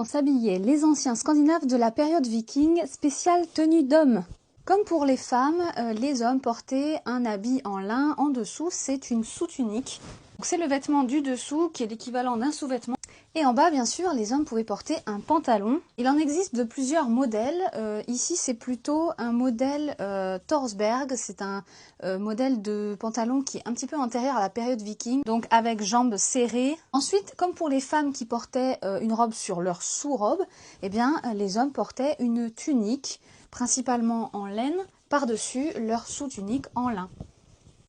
Comment s'habillaient les anciens Scandinaves de la période viking, spéciale tenue d'homme? Comme pour les femmes, les hommes portaient un habit en lin en dessous, c'est une sous-tunique. C'est le vêtement du dessous qui est l'équivalent d'un sous-vêtement. Et en bas, bien sûr, les hommes pouvaient porter un pantalon. Il en existe de plusieurs modèles. Ici, c'est plutôt un modèle Torsberg. C'est un modèle de pantalon qui est un petit peu antérieur à la période viking, donc avec jambes serrées. Ensuite, comme pour les femmes qui portaient une robe sur leur sous-robe, eh bien, les hommes portaient une tunique, principalement en laine, par-dessus leur sous-tunique en lin.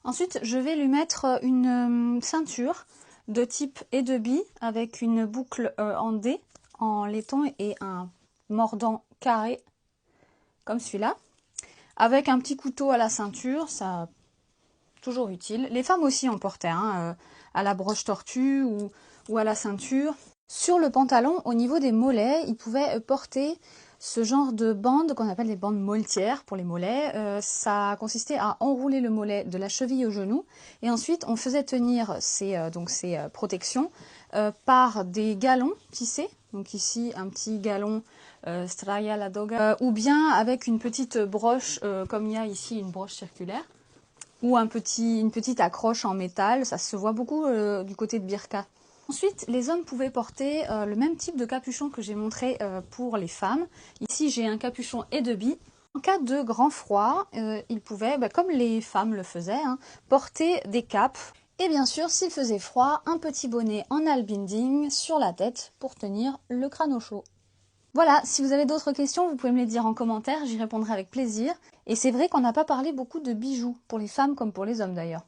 Ensuite, je vais lui mettre une ceinture de type et-de-bi avec une boucle en D, en laiton et un mordant carré comme celui-là, avec un petit couteau à la ceinture, ça toujours utile. Les femmes aussi en portaient, hein, à la broche tortue ou à la ceinture. Sur le pantalon, au niveau des mollets, ils pouvaient porter ce genre de bandes qu'on appelle des bandes moletières pour les mollets. Ça consistait à enrouler le mollet de la cheville au genou et ensuite on faisait tenir ces protections par des galons tissés. Donc ici un petit galon Straja la Doga ou bien avec une petite broche comme il y a ici une broche circulaire ou une petite accroche en métal. Ça se voit beaucoup du côté de Birka. Ensuite, les hommes pouvaient porter le même type de capuchon que j'ai montré pour les femmes. Ici, j'ai un capuchon et-de-bi. En cas de grand froid, ils pouvaient, comme les femmes le faisaient, hein, porter des capes. Et bien sûr, s'il faisait froid, un petit bonnet en albinding sur la tête pour tenir le crâne au chaud. Voilà, si vous avez d'autres questions, vous pouvez me les dire en commentaire, j'y répondrai avec plaisir. Et c'est vrai qu'on n'a pas parlé beaucoup de bijoux, pour les femmes comme pour les hommes d'ailleurs.